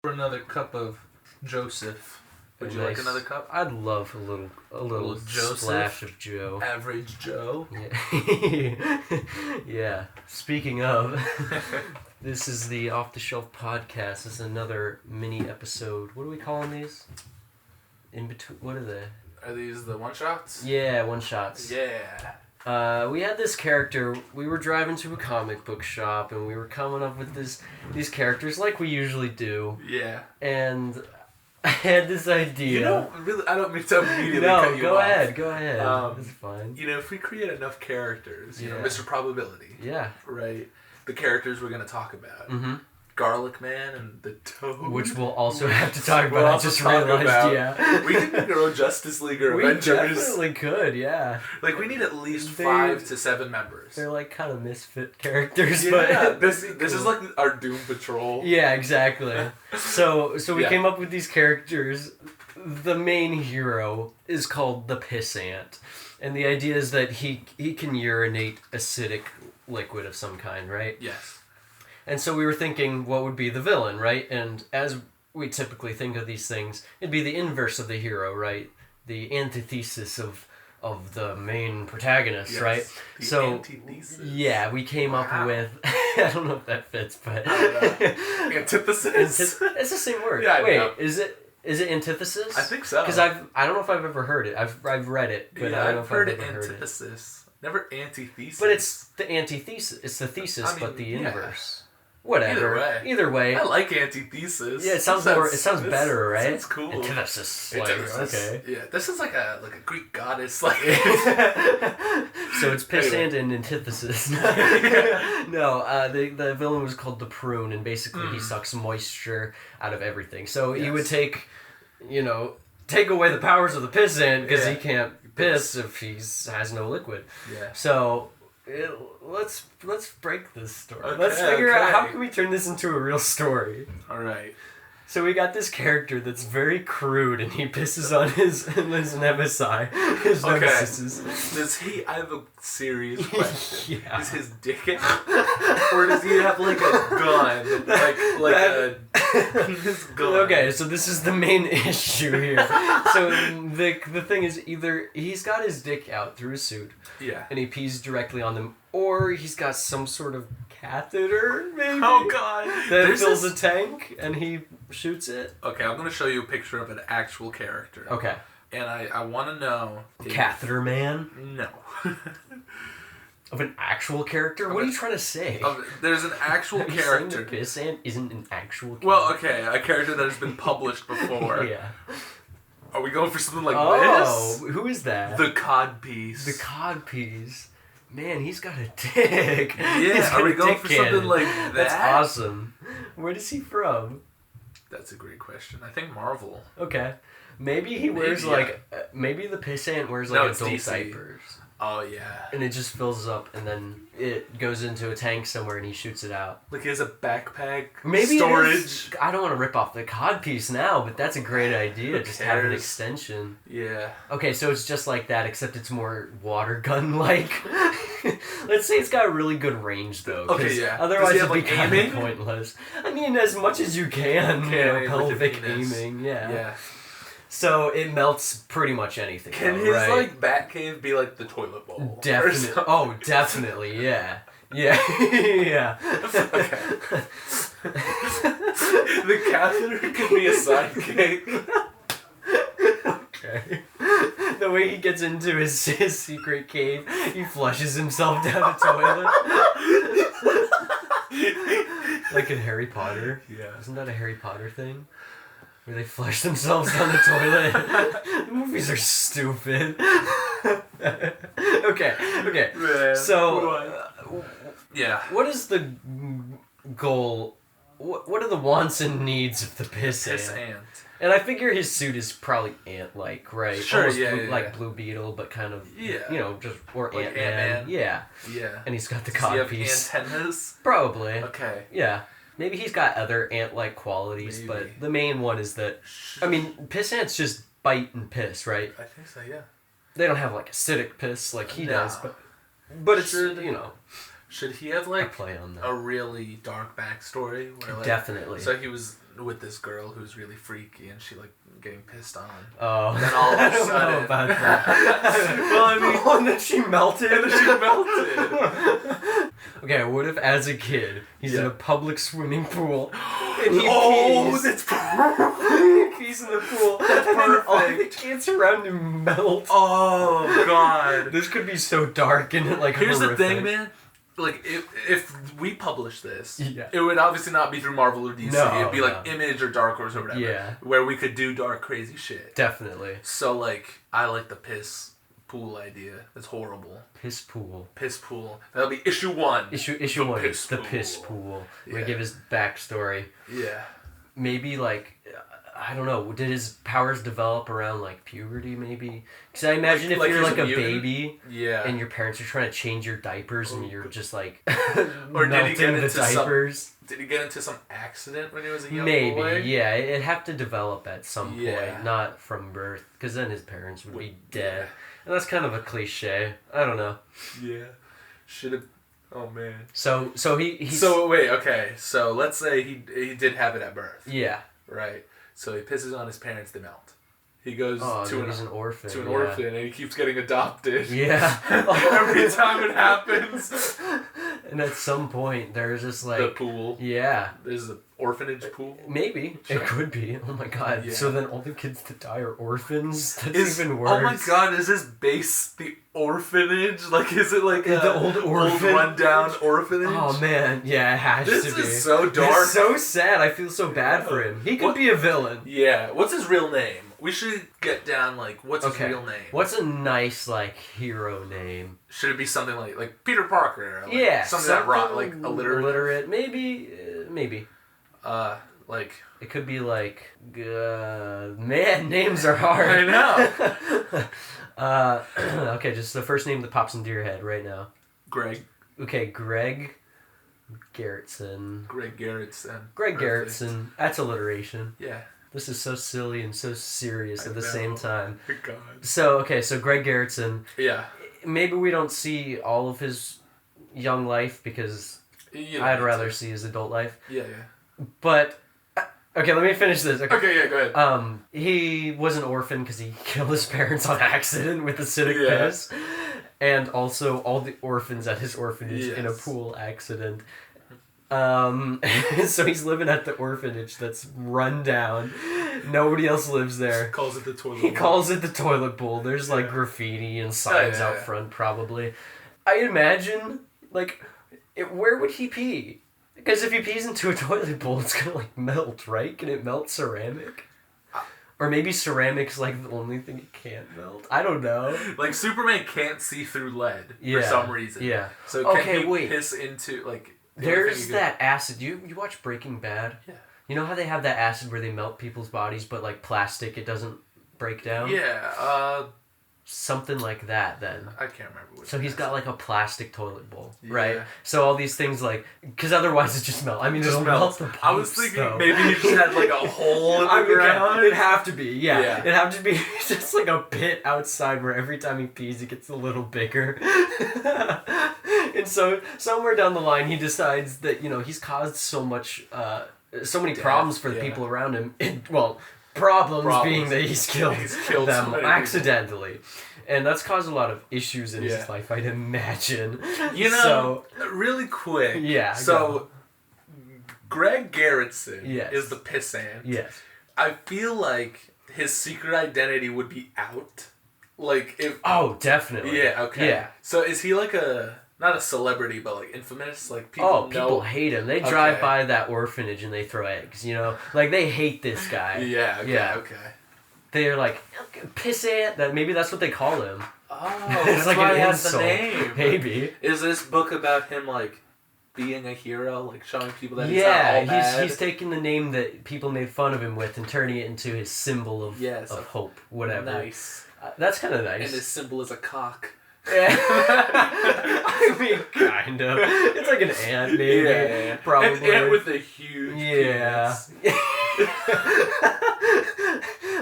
For another cup of Joseph. Would you like another cup? I'd love a little Joseph? splash of Joe. Average Joe. Yeah. Yeah. Speaking of, this is the Off the Shelf podcast. This is another mini episode. What are we calling these? In between. What are they? Are these the one shots? Yeah, one shots. Yeah. We had this character. We were driving to a comic book shop, and we were coming up with these characters like we usually do. Yeah. And I had this idea. You know, really, I don't mean to immediately cut you go off. ahead. Go ahead. It's fine. You know, if we create enough characters, you know, Mr. Probability. Yeah. Right. The characters we're gonna talk about. Mm-hmm. Garlic Man and the Toad. Which we'll also have to talk about. We'll I also just talk realized, about. yeah. We can make our own Justice League or We Avengers. definitely could, yeah. Like, we need at least They're- 5 to 7 members. They're like kind of misfit characters, Yeah, but this is like our Doom Patrol. yeah, exactly. So we Yeah. came up with these characters. The main hero is called the Pissant, and the idea is that he can urinate acidic liquid of some kind, right? Yes. And so we were thinking, what would be the villain, right? And as we typically think of these things, it'd be the inverse of the hero, right? The antithesis of the main protagonist, Yes. right? The So antithesis. yeah, we came up Wow. with I don't know if that fits, but Antithesis. it's the same word. Yeah, I Wait, know. is it antithesis? I think so. Because I don't know if I've ever heard it. I've read it, but Yeah, I don't know I've if heard I've ever heard it. antithesis. Never antithesis. But it's the antithesis. It's the thesis, I mean, but the yeah. inverse. Whatever. Either way. Either way. I like antithesis. Yeah, it sounds better, right? Sounds cool. Antithesis. Like, Antithesis. okay. Yeah, this is like a Greek goddess. Like. So it's Pissant and antithesis. No, the villain was called the Prune, and basically he sucks moisture out of everything. So he would take away the powers of the Pissant because he can't piss if he has no liquid. Yeah. So let's break this story. Okay, Let's figure out how okay. can we turn this into a real story. All right. So we got this character that's very crude, and he pisses on his nemesis. His Okay. nemesis. I have a serious question. Yeah. Is his dick out? Or does he have like a gun? His gun. Okay, so this is the main issue here. So the thing is, either he's got his dick out through his suit, Yeah. and he pees directly on them, or he's got some sort of catheter, maybe. Oh god. That fills a tank, and he shoots it. Okay, I'm gonna show you a picture of an actual character. Okay. And I want to know. Catheter man? No. Of an actual character? What are you trying to say? There's an actual Are you saying character. the Pissant isn't an actual character? Well, okay, a character that has been published before. Yeah. Are we going for something like Oh, who is that? this? The codpiece. The codpiece. Man, he's got a dick. He's Yeah, got are we a going dick for something cannon. like that? That's awesome. Where is he from? That's a great question. I think Marvel. Okay. Maybe he wears Maybe, maybe the Pissant wears No, like it's adult DC. diapers. Oh yeah. And it just fills up and then it goes into a tank somewhere and he shoots it out. Like he has a backpack. Maybe storage. I don't want to rip off the codpiece now, but that's a great idea. Who Just have an cares? extension. Yeah. Okay, so it's just like that, except it's more water gun like. Let's say it's got really good range though. 'Cause Okay, yeah. Otherwise, Does he have, it'd be like, kind aiming? of pointless. I mean, as much as you can. Okay, You know, with your pelvic penis. aiming. Yeah. Yeah. So it melts pretty much anything. Can though, his right? like bat cave be like the toilet bowl? or Definitely. something? Oh, definitely. Yeah. Yeah. Yeah. Okay. The catheter could be a sidekick. Okay. The way he gets into his secret cave, he flushes himself down the toilet. Like in Harry Potter. Yeah. Isn't that a Harry Potter thing? Where they flush themselves down the toilet. The movies are stupid. Okay. Man, So, yeah. what is the goal? What are the wants and needs of the Pissant? Piss ant. And I figure his suit is probably ant-like, right? Sure, Almost yeah, blue, yeah, like yeah. Blue Beetle, but kind of, Yeah. just or Like Ant-Man. Ant-Man. Yeah, Yeah. and he's got the Does he have codpiece. antennas? Probably. Okay. Yeah. Maybe he's got other ant-like qualities, Maybe. but the main one is that, I mean, Pissants just bite and piss, right? I think so, yeah. They don't have, like, acidic piss like he No. does, but it's, Should- you know, Should he have a like play on that. a really dark backstory? Where, like, Definitely. So he was with this girl who's really freaky and she like getting pissed on. Oh. And then all of a I don't sudden. know about that. Well, I mean. Oh, and then she melted. And then she melted. Okay, what if as a kid he's in a public swimming pool and he Oh, pees? that's perfect. He's in the pool. That's and then all the perfect. kids around him melt. Oh God. This could be so dark and like Here's horrific. the thing, man. Like, if we publish this, Yeah. it would obviously not be through Marvel or DC. No, It'd be like Image or Dark Horse or whatever. Yeah. Where we could do dark, crazy shit. Definitely. So, like, I like the piss pool idea. It's horrible. Piss pool. Piss pool. That'll be issue 1. Issue one. Piss The pool. piss pool. We Yeah. give his backstory. Yeah. Maybe like, I don't know. Did his powers develop around like puberty? Maybe because I imagine if Like you're he's like a a mutant? baby Yeah. and your parents are trying to change your diapers and you're just like Or did he melting get the into some- diapers. Did he get into some accident when he was a young Maybe, boy? yeah. It'd have to develop at some Yeah. point, not from birth, because then his parents would be dead. Yeah. And that's kind of a cliche. I don't know. Yeah. Should have. Oh man. So he's So wait, okay. So let's say he did have it at birth, yeah. right? So he pisses on his parents, they melt. He goes Oh, to he's an orphan. an yeah. orphan and he keeps getting adopted. Yeah. Every time it happens. And at some point, there's just like The pool. yeah. There's an orphanage pool. Maybe Sure. it could be. Oh my god! Yeah. So then all the kids that die are orphans. That's Is, even worse. oh my god, is this base the orphanage? Like, is it like The old orphan- rundown orphanage? Oh man, yeah, it has This to be. is so dark. It's so sad. I feel so bad for him. He could What- be a villain. Yeah. What's his real name? We should get down, like, what's his real name? What's a nice like hero name? Should it be something like Peter Parker? Like, Yeah, Something that rot, like, illiterate? Illiterate, maybe, maybe. Like... It could be like, man, names are hard. I know. Okay, just the first name that pops into your head right now. Greg. Okay, Greg Garrettson. Greg Garrettson. Greg Perfect. Garrettson. That's alliteration. Yeah. This is so silly and so serious I at the know. same time. God. So, okay, so Greg Garrettson. Yeah. Maybe we don't see all of his young life because You don't I'd need rather to. see his adult life. Yeah, yeah. But, okay, let me finish this. Okay, yeah, go ahead. He was an orphan because he killed his parents on accident with acidic Yeah. piss. And also all the orphans at his orphanage in a Yes. pool accident. So he's living at the orphanage that's run down. Nobody else lives there. Calls it the toilet He bowl. calls it the toilet bowl. There's like Yeah. graffiti and signs yeah, out yeah. front probably. I imagine, like, where would he pee? Because if he pees into a toilet bowl, it's gonna like melt, right? Can it melt ceramic? Or maybe ceramic's like the only thing it can't melt. I don't know. Like, Superman can't see through lead Yeah. for some reason. Yeah. So can Okay, he wait. piss into, like... the only thing There's you could- that acid. You watch Breaking Bad? Yeah. You know how they have that acid where they melt people's bodies, but like plastic, it doesn't break down? Yeah, Something like that then. I can't remember what. So he's got like a plastic toilet bowl, right? Yeah. So all these things like, because otherwise it just melt. I mean, Just it'll melts. melt the I was pipes, thinking though. maybe he just had like a hole in the I mean, ground. it'd have to be, yeah. Yeah. It'd have to be just like a pit outside where every time he pees it gets a little bigger. And so somewhere down the line he decides that, you know, he's caused so much, so many Death, problems for the yeah. people around him. Problems being that he's killed so them many accidentally. And that's caused a lot of issues in Yeah. his life, I'd imagine. You know, really quick. Yeah, So, Greg Garrettson Yes. is the Pissant. Yes. I feel like his secret identity would be out. Like, if... Oh, definitely. Yeah, okay. Yeah. So, is he like not a celebrity, but like infamous? Like, people know... People hate him. They drive Okay. by that orphanage and they throw eggs, you know? Like, they hate this guy. Yeah, okay, Yeah. okay. They're like, Pissant. That maybe that's what they call him. Oh, It's that's like why an he has insult. the name. Maybe. Is this book about him, like, being a hero? Like, showing people that he's Yeah, not all bad? he's taking the name that people made fun of him with and turning it into his symbol of, Yes. of hope, whatever. Nice. That's kind of nice. And his symbol is a cock. Yeah. I mean, kind of. It's like an ant, maybe. Yeah. Probably. An ant with a huge Yeah. penis.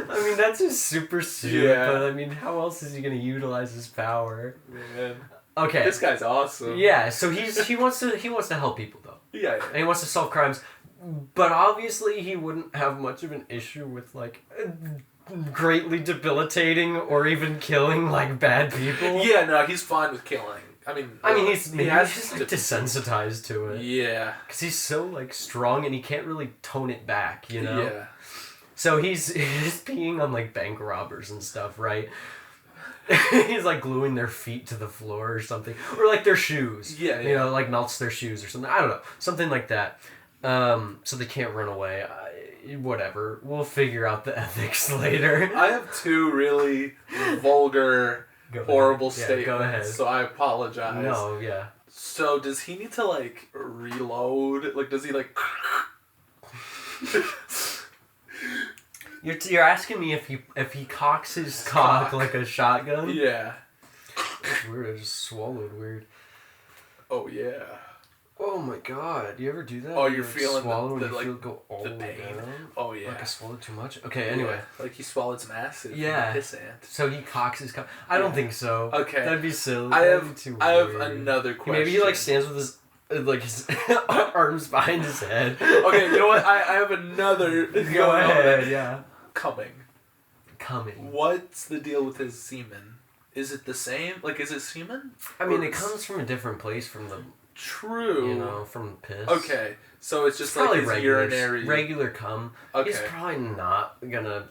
I mean, that's just super stupid, Yeah. but I mean, how else is he going to utilize his power? Man. Okay. This guy's awesome. Yeah, so he wants to help people though. Yeah. And he wants to solve crimes. But obviously he wouldn't have much of an issue with, like, greatly debilitating or even killing, like, bad people. Yeah, no, he's fine with killing. I mean, he's like, desensitized to it. Yeah. Because he's so, like, strong and he can't really tone it back, you know? Yeah. So he's peeing on, like, bank robbers and stuff, right? He's, like, gluing their feet to the floor or something. Or, like, their shoes. Yeah, yeah. You know, like, melts their shoes or something. I don't know. Something like that. So they can't run away. Whatever. We'll figure out the ethics later. I have two really vulgar, horrible statements. Go ahead. So I apologize. No, yeah. So does he need to, like, reload? Like, does he, like... You're asking me if he cocks his cock like a shotgun? Yeah. That's weird. I just swallowed weird. Oh, yeah. Oh my god. You ever do that? Oh, you're feeling swallow the and you like, feel it go all the the way pain. down? Oh, yeah. Like I swallowed too much? Okay, anyway. Yeah. Like he swallowed some acid. Yeah. From the Pissant. So he cocks his cock. I don't think so. Okay. That'd be silly. I That'd have be too I have weird. another question. Maybe he, like, stands with his... Like, his arms behind his head. Okay, you know what? I have another... Go ahead, yeah. Coming. What's the deal with his semen? Is it the same? Like, is it semen? I mean, it comes from a different place from the... True. You know, from piss. Okay, so it's just It's like probably his urinary... Regular cum. Okay. He's probably not gonna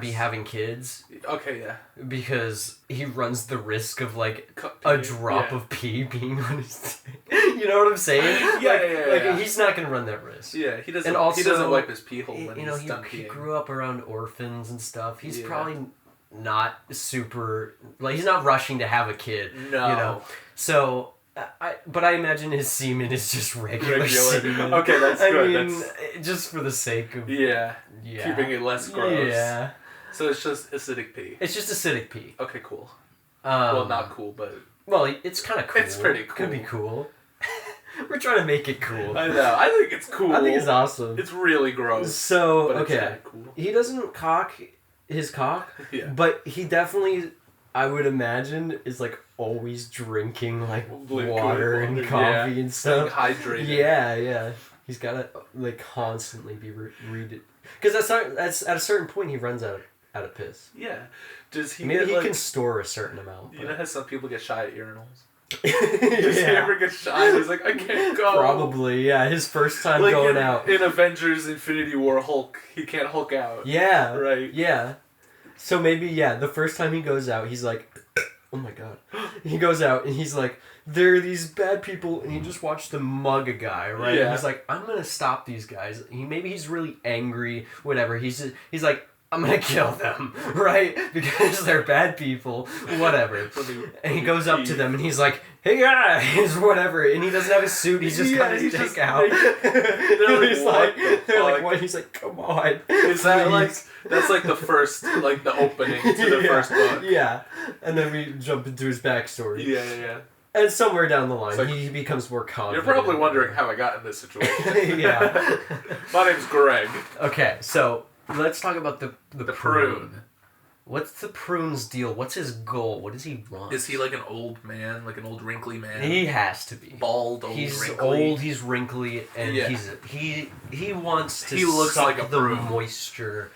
be having kids. Okay, yeah. Because he runs the risk of, like, Pee, a drop of pee being on his You know what I'm saying? Yeah. He's not gonna run that risk. Yeah, he doesn't. And also, he doesn't wipe his pee hole when you know, he's done peeing. He grew up around orphans and stuff. He's probably not super... Like, he's not rushing to have a kid. No. You know? So... But I imagine his semen is just regular semen. Okay, that's good. I mean, just for the sake of... Yeah. Keeping it less gross. Yeah. So it's just acidic pee. It's just acidic pee. Okay, cool. Well, not cool, but... Well, it's kind of cool. It's pretty cool. Could be cool. We're trying to make it cool. I know. I think it's cool. I think it's awesome. It's really gross. So, but okay. It's really cool. He doesn't cock his cock, but he definitely, I would imagine, is, like, always drinking, like, water and coffee and stuff. Being hydrated. Yeah. He's got to, like, constantly be read. Because that's at a certain point he runs out of piss. Yeah. Does he Maybe get, he like, can store a certain amount. You know how some people get shy at urinals? Does he ever get shy? He's like, I can't go. Probably, yeah. His first time like going out. In Avengers Infinity War Hulk, he can't Hulk out. Yeah. Right. Yeah. So maybe, the first time he goes out, he's like, oh my god. He goes out and he's like, there are these bad people, and he just watched them mug a guy, right? Yeah. And he's like, I'm gonna stop these guys. Maybe he's really angry, whatever. He's like, I'm gonna kill them, right? Because they're bad people, whatever. And he goes up to them and he's like, hey guys, whatever. And he doesn't have his suit, he's just got his dick out. They're like, what? He's like, come on. Is that like, that's like the first, like the opening to the first book. Yeah. And then we jump into his backstory. Yeah. And somewhere down the line, like, he becomes more confident. You're probably wondering how I got in this situation. Yeah. My name's Greg. Okay, so let's talk about the Prune. What's the Prune's deal? What's his goal? What does he want? Is he like an old man, like an old wrinkly man? He has to be. Bald, old, he's wrinkly. Old, he's wrinkly, and he wants to he looks suck like a the prune. Moisture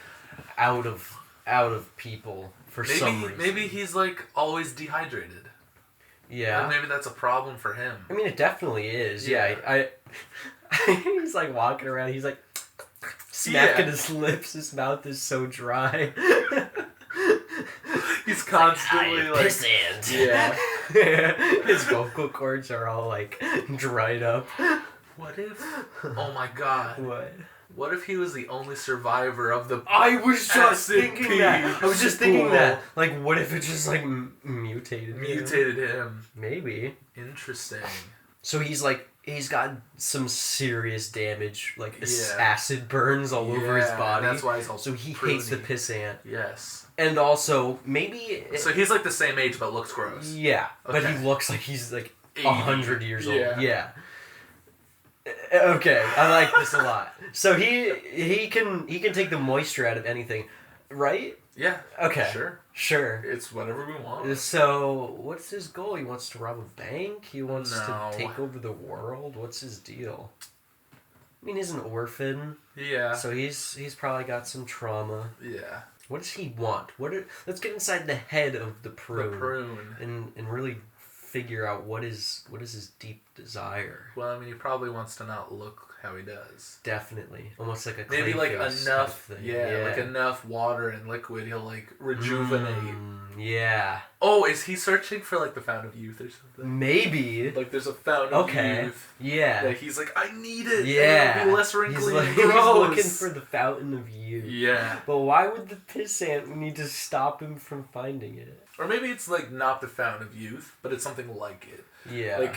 out of people for some reason. Maybe he's like always dehydrated. Yeah. Or maybe that's a problem for him. I mean, it definitely is. Yeah. He's like walking around. He's like smacking his lips. His mouth is so dry. He's constantly like Pissant. Yeah. His vocal cords are all like dried up. What if? Oh my god. What if he was the only survivor of the? I was just thinking pee that. I was just thinking school? that. Like, what if it just like mutated? Mutated him. Maybe. Interesting. So he's got some serious damage, like acid burns all over his body. That's why he's all so he pruny. hates the Pissant. Yes. And also maybe. So he's like the same age but looks gross. Yeah, okay. but he looks like he's like 80. 100 years old. Yeah. Okay, I like this a lot. So he can take the moisture out of anything, right? Yeah. Okay. Sure. It's whatever we want. So what's his goal? He wants to rob a bank? He wants to take over the world? What's his deal? I mean, he's an orphan. Yeah. So he's probably got some trauma. Yeah. What does he want? Let's get inside the head of the Prune. The Prune. And really figure out what is his deep desire. Well, I mean, he probably wants to not look how he does. Definitely. Almost like a maybe like enough thing. Yeah, like enough water and liquid he'll like rejuvenate. Yeah. Oh, is he searching for like the fountain of youth or something? Maybe. Like there's a fountain of youth. Yeah. Like he's like, I need it. Yeah. It'll be less wrinkly and he's gross. looking for the fountain of youth. Yeah. But why would the Pissant need to stop him from finding it? Or maybe it's like not the fountain of youth, but it's something like it. Yeah. Like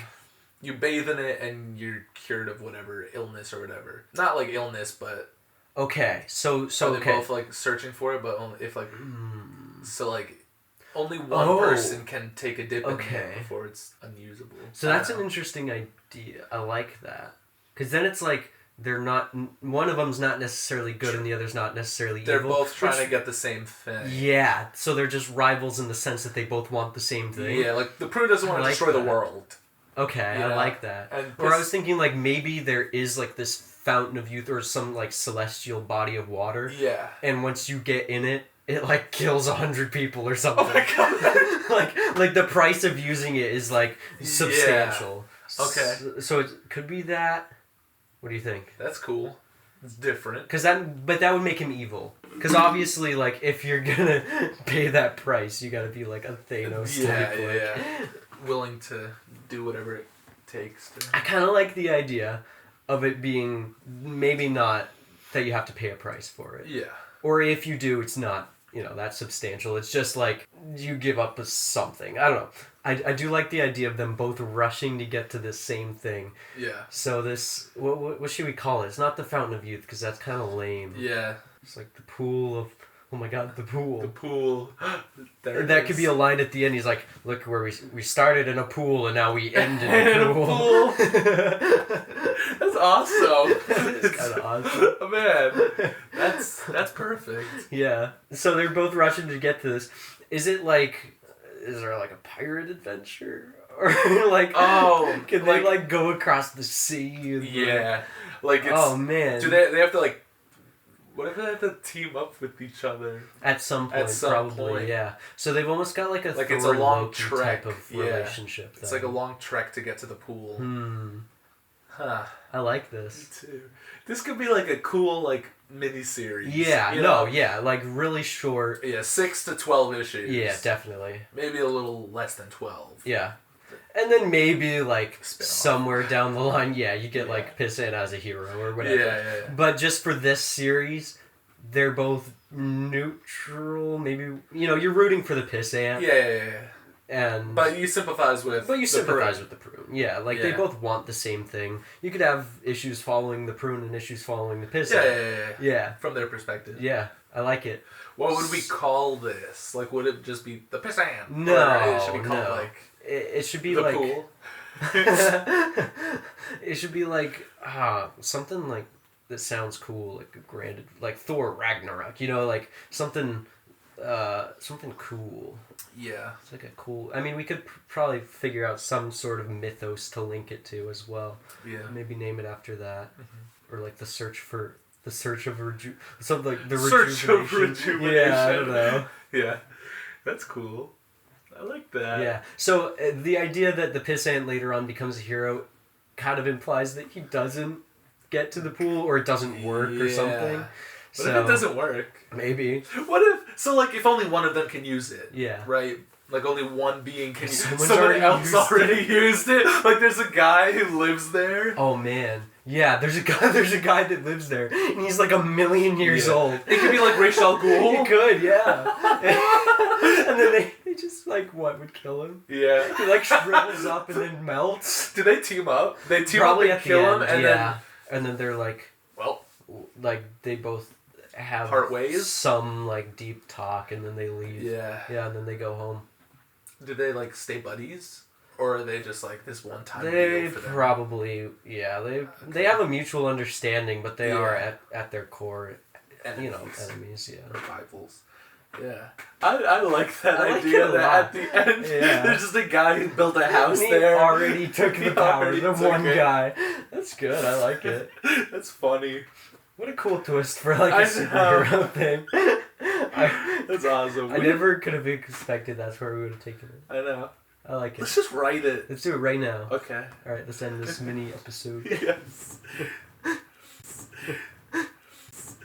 you bathe in it and you're cured of whatever illness or whatever. Not like illness, but okay. So they're both like searching for it, but only if like so like only one person can take a dip in it before it's unusable. So that's an interesting idea. I like that. Because then it's like they're not, one of them's not necessarily good and the other's not necessarily evil. They're both trying to get the same thing. Yeah, so they're just rivals in the sense that they both want the same thing. Yeah, like the Prune doesn't want to destroy the world. Okay, I like that. Or I was thinking like maybe there is like this fountain of youth or some like celestial body of water. Yeah. And once you get in it, it like kills 100 people or something. Oh my god. like the price of using it is like substantial. Yeah. Okay. So it could be that. What do you think? That's cool. It's different. But that would make him evil. Because obviously, like, if you're gonna pay that price, you gotta be like a Thanos type. Yeah. Willing to do whatever it takes to... I kind of like the idea of it being maybe not that you have to pay a price for it. Yeah. Or if you do, it's not, that substantial. It's just like you give up something. I don't know. I do like the idea of them both rushing to get to this same thing. Yeah. So this, what should we call it? It's not the Fountain of Youth because that's kind of lame. Yeah. It's like the pool of, oh my god, the pool. The pool. That could be a line at the end. He's like, look where we started in a pool and now we end in a pool. That's awesome. It's kind of awesome. Oh, man. That's perfect. Yeah. So they're both rushing to get to this. Is there like a pirate adventure? Or like, can they like go across the sea? And, yeah. Like it's, oh man. Do they have to like, what if they have to team up with each other? At some point, probably, yeah. So they've almost got like it's a long Loki trek type of relationship. It's like a long trek to get to the pool. Huh. I like this. Me too. This could be like a cool like mini-series. Yeah, like really short. Yeah, 6 to 12 issues. Yeah, definitely. Maybe a little less than 12. Yeah. And then maybe like somewhere down the line, you get like Pissant as a hero or whatever. Yeah. But just for this series, they're both neutral. Maybe you're rooting for the Pissant. Yeah. But you sympathize with. with the Prune. Yeah, like they both want the same thing. You could have issues following the Prune and issues following the Pissant. Yeah. From their perspective. Yeah, I like it. What would we call this? Like, would it just be the Pissant? No, or it should be called like. It should be the like pool. It should be like something like that sounds cool, like a grand, like Thor Ragnarok. Like something cool. Yeah, it's like a cool. I mean, we could probably figure out some sort of mythos to link it to as well. Yeah, maybe name it after that, or like the search of rejuvenation. Yeah, I don't know. Yeah, that's cool. I like that. Yeah. So the idea that the Pissant later on becomes a hero kind of implies that he doesn't get to the pool or it doesn't work or something. What if it doesn't work? Maybe. What if only one of them can use it? Yeah. Right? Like only one being can use it. Somebody else already used it. Like there's a guy who lives there. Oh man. Yeah, there's a guy that lives there, and he's like 1,000,000 years old. It could be like Rachel Ghoul. He could, yeah. And then they just like would kill him. Yeah. He like shrivels up and then melts. Do they team up? They team Probably up and at kill the him, end, and then they're like, well, like they both have part ways. Some like deep talk, and then they leave. Yeah. Yeah, and then they go home. Do they like stay buddies? Or are they just like this one time deal for them? Probably, they have a mutual understanding, but they are at their core, enemies, Rivals. Yeah. I like that I like idea it a that lot. at the end, Yeah. there's just a guy who built a house He there. already took the power. already The took one it. guy. That's good. I like it. That's funny. What a cool twist for like a I superhero thing. That's awesome. I never could have expected that's where we would have taken it. I know. I like it. Let's just write it. Let's do it right now. Okay. Alright, let's end this mini episode. Yes.